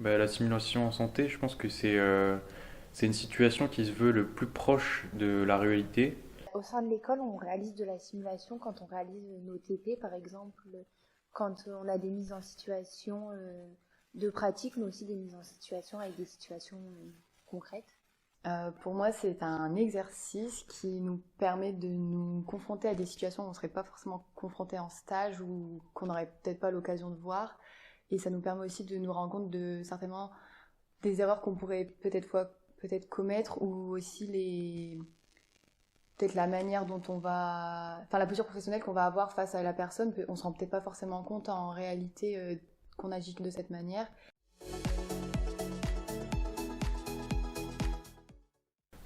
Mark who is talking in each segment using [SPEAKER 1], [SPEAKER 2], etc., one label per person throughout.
[SPEAKER 1] Bah, la simulation en santé, je pense que c'est une situation qui se veut le plus proche de la réalité.
[SPEAKER 2] Au sein de l'école, on réalise de la simulation quand on réalise nos TP, par exemple, quand on a des mises en situation de pratique, mais aussi des mises en situation avec des situations concrètes.
[SPEAKER 3] Pour moi, c'est un exercice qui nous permet de nous confronter à des situations où on ne serait pas forcément confronté en stage ou qu'on n'aurait peut-être pas l'occasion de voir. Et ça nous permet aussi de nous rendre compte de certainement des erreurs qu'on pourrait peut-être commettre ou aussi peut-être la manière dont enfin la posture professionnelle qu'on va avoir face à la personne. On se rend peut-être pas forcément compte en réalité qu'on agit de cette manière.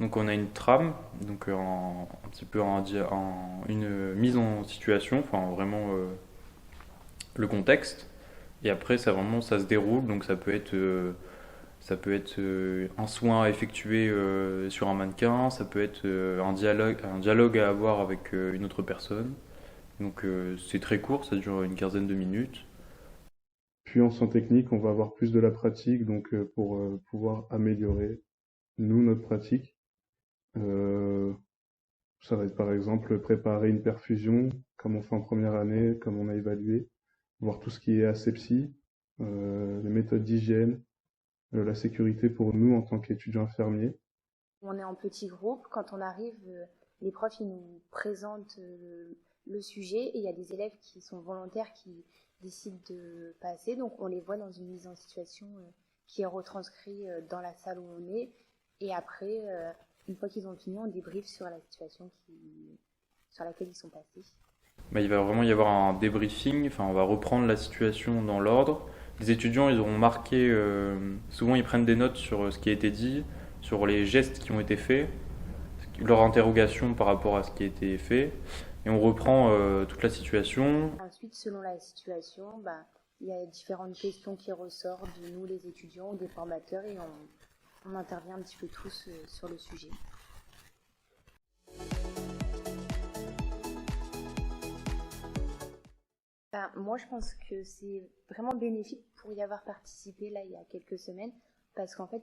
[SPEAKER 1] Donc on a une trame, donc un petit peu une mise en situation, enfin vraiment le contexte. Et après ça se déroule, donc ça peut être un soin à effectuer sur un mannequin, ça peut être un dialogue à avoir avec une autre personne. Donc c'est très court, ça dure une quinzaine de minutes.
[SPEAKER 4] Puis en sciences techniques, on va avoir plus de la pratique, donc pour pouvoir améliorer, nous, notre pratique. Euh, Ça va être par exemple préparer une perfusion, comme on fait en première année, comme on a évalué, voir tout ce qui est asepsie, les méthodes d'hygiène, la sécurité pour nous en tant qu'étudiants infirmiers.
[SPEAKER 2] On est en petit groupe, quand on arrive, les profs ils nous présentent le sujet et il y a des élèves qui sont volontaires qui décident de passer, donc on les voit dans une mise en situation qui est retranscrite dans la salle où on est et après, une fois qu'ils ont fini, on débriefe sur la situation sur laquelle ils sont passés.
[SPEAKER 1] Bah, il va vraiment y avoir un débriefing, enfin on va reprendre la situation dans l'ordre. Les étudiants, ils auront marqué, souvent ils prennent des notes sur ce qui a été dit, sur les gestes qui ont été faits, leur interrogation par rapport à ce qui a été fait, et on reprend toute la situation.
[SPEAKER 2] Ensuite, selon la situation, il y a différentes questions qui ressortent de nous les étudiants ou des formateurs et on intervient un petit peu tous sur le sujet. Moi, je pense que c'est vraiment bénéfique pour y avoir participé là il y a quelques semaines, parce qu'en fait,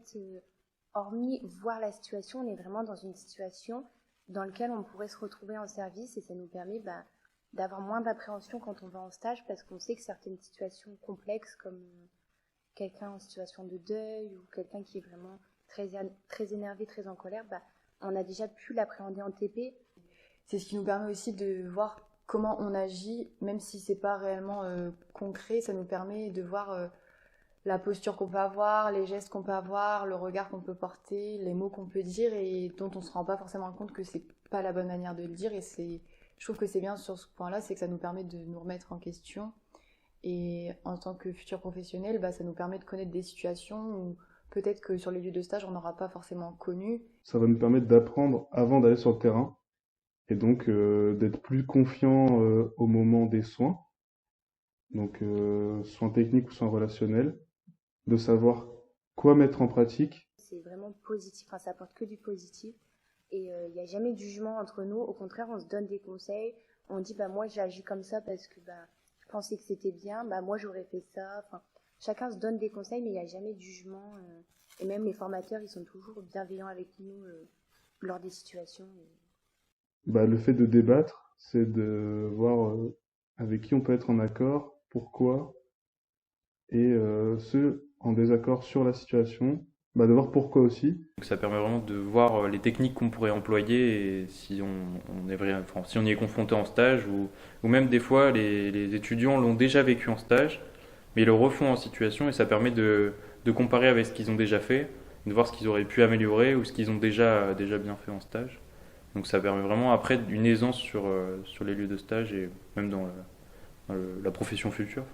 [SPEAKER 2] hormis voir la situation, on est vraiment dans une situation dans laquelle on pourrait se retrouver en service et ça nous permet d'avoir moins d'appréhension quand on va en stage, parce qu'on sait que certaines situations complexes, comme quelqu'un en situation de deuil ou quelqu'un qui est vraiment très énervé, très en colère, on a déjà pu l'appréhender en TP.
[SPEAKER 3] C'est ce qui nous permet aussi de voir comment on agit, même si c'est pas réellement concret, ça nous permet de voir la posture qu'on peut avoir, les gestes qu'on peut avoir, le regard qu'on peut porter, les mots qu'on peut dire et dont on se rend pas forcément compte que c'est pas la bonne manière de le dire. Et je trouve que c'est bien sur ce point-là, c'est que ça nous permet de nous remettre en question. Et en tant que futur professionnel, ça nous permet de connaître des situations où peut-être que sur les lieux de stage, on n'aura pas forcément connu.
[SPEAKER 4] Ça va nous permettre d'apprendre avant d'aller sur le terrain et donc d'être plus confiant au moment des soins, donc soins techniques ou soins relationnels, de savoir quoi mettre en pratique.
[SPEAKER 2] C'est vraiment positif, enfin, ça apporte que du positif et il n'y a jamais de jugement entre nous. Au contraire, on se donne des conseils, on dit moi j'ai agi comme ça parce que je pensais que c'était bien, moi j'aurais fait ça. Enfin, chacun se donne des conseils, mais il n'y a jamais de jugement et même les formateurs ils sont toujours bienveillants avec nous lors des situations.
[SPEAKER 4] Le fait de débattre, c'est de voir avec qui on peut être en accord, pourquoi, et ceux en désaccord sur la situation, de voir pourquoi aussi.
[SPEAKER 1] Donc ça permet vraiment de voir les techniques qu'on pourrait employer et si enfin, si on y est confronté en stage ou même des fois les étudiants l'ont déjà vécu en stage, mais ils le refont en situation et ça permet de comparer avec ce qu'ils ont déjà fait, de voir ce qu'ils auraient pu améliorer ou ce qu'ils ont déjà bien fait en stage. Donc ça permet vraiment après une aisance sur les lieux de stage et même dans la profession future.